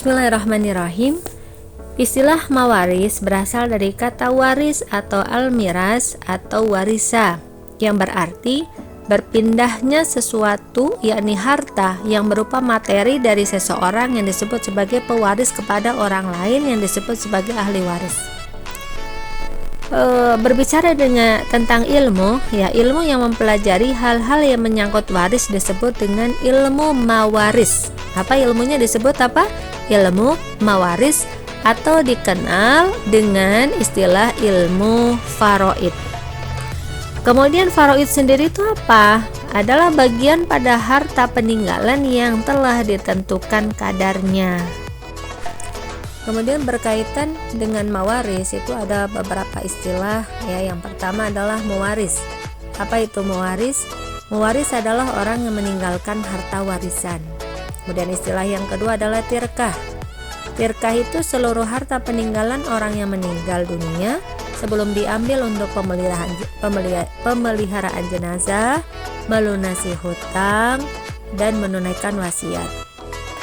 Bismillahirrahmanirrahim. Istilah mawaris berasal dari kata waris atau al-miras atau warisa, yang berarti berpindahnya sesuatu, yakni harta yang berupa materi dari seseorang yang disebut sebagai pewaris kepada orang lain yang disebut sebagai ahli waris. Berbicara tentang ilmu, ilmu yang mempelajari hal-hal yang menyangkut waris disebut dengan ilmu mawaris. Apa ilmunya disebut apa? Ilmu mawaris, atau dikenal dengan istilah ilmu faraid. Kemudian faraid sendiri itu apa? Adalah bagian pada harta peninggalan yang telah ditentukan kadarnya. Kemudian berkaitan dengan mawaris itu ada beberapa istilah yang pertama adalah mewaris. Apa itu mewaris? Mewaris adalah orang yang meninggalkan harta warisan. Kemudian istilah yang kedua adalah tirkah. Tirkah itu seluruh harta peninggalan orang yang meninggal dunia sebelum diambil untuk pemeliharaan jenazah, melunasi hutang, dan menunaikan wasiat.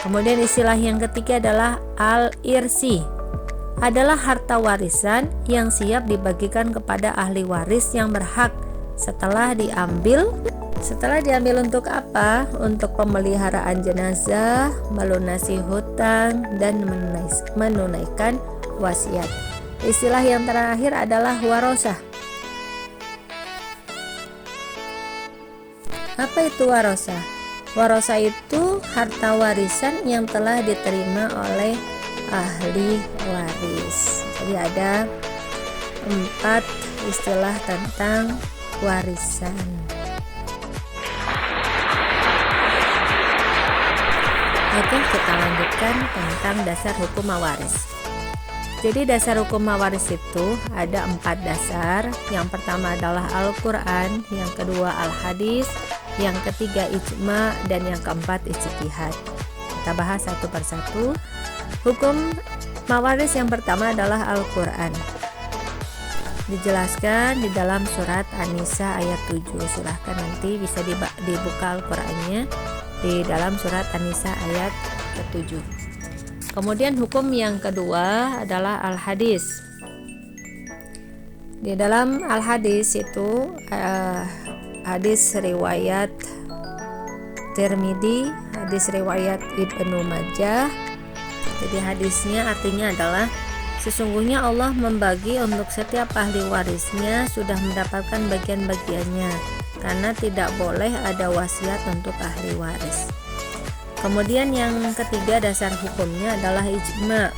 Kemudian istilah yang ketiga adalah al-irsi. Adalah harta warisan yang siap dibagikan kepada ahli waris yang berhak setelah diambil untuk apa? Untuk pemeliharaan jenazah, melunasi hutang, dan menunaikan wasiat. Istilah yang terakhir adalah warosah. Apa itu warosah? Warosah itu harta warisan yang telah diterima oleh ahli waris. Jadi ada 4 istilah tentang warisan. Oke, kita lanjutkan tentang dasar hukum mawaris. Jadi dasar hukum mawaris itu ada 4 dasar. Yang pertama adalah Al-Quran, yang kedua Al-Hadis, yang ketiga ijma, dan yang keempat ijtihad. Kita bahas satu persatu. Hukum mawaris yang pertama adalah Al-Quran. Dijelaskan di dalam surat An-Nisa ayat 7. Silahkan nanti bisa dibuka Al-Qurannya di dalam surat An-Nisa ayat ke-7. Kemudian hukum yang kedua adalah Al-Hadis. Di dalam Al-Hadis itu hadis riwayat Tirmidzi, hadis riwayat Ibnu Majah. Jadi hadisnya artinya adalah sesungguhnya Allah membagi untuk setiap ahli warisnya sudah mendapatkan bagian-bagiannya, karena tidak boleh ada wasiat untuk ahli waris. Kemudian yang ketiga dasar hukumnya adalah ijma.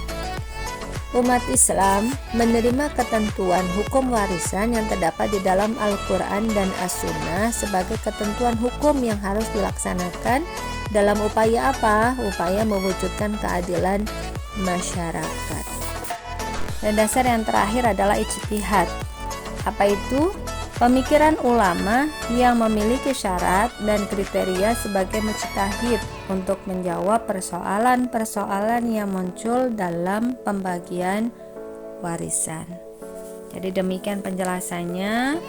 Umat Islam menerima ketentuan hukum warisan yang terdapat di dalam Al-Quran dan As-Sunnah sebagai ketentuan hukum yang harus dilaksanakan dalam upaya apa? Upaya mewujudkan keadilan masyarakat. Dan dasar yang terakhir adalah ijtihad. Apa itu? Pemikiran ulama yang memiliki syarat dan kriteria sebagai mujtahid untuk menjawab persoalan-persoalan yang muncul dalam pembagian warisan. Jadi demikian penjelasannya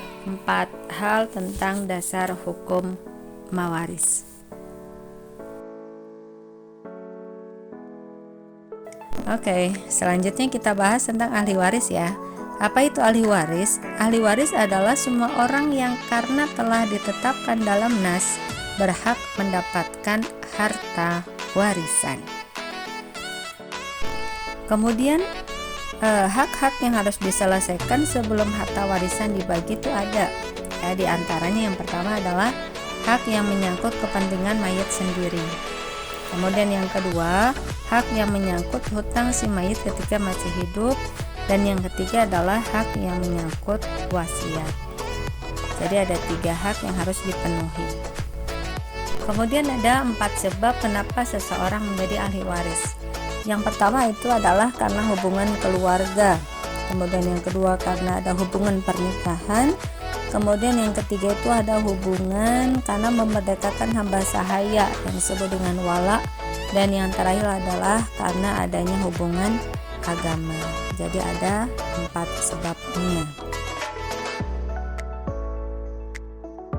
4 hal tentang dasar hukum mawaris. Oke, selanjutnya kita bahas tentang ahli waris ya. Apa itu ahli waris? Ahli waris adalah semua orang yang karena telah ditetapkan dalam nas berhak mendapatkan harta warisan. Kemudian hak-hak yang harus diselesaikan sebelum harta warisan dibagi itu ada. Di antaranya yang pertama adalah hak yang menyangkut kepentingan mayit sendiri. Kemudian yang kedua, hak yang menyangkut hutang si mayit ketika masih hidup. Dan yang ketiga adalah hak yang menyangkut wasiat. Jadi ada 3 hak yang harus dipenuhi. Kemudian ada 4 sebab kenapa seseorang menjadi ahli waris. Yang pertama itu adalah karena hubungan keluarga. Kemudian yang kedua karena ada hubungan pernikahan. Kemudian yang ketiga itu ada hubungan karena memerdekakan hamba sahaya yang disebut dengan wala. Dan yang terakhir adalah karena adanya hubungan agama. Jadi ada 4 sebabnya.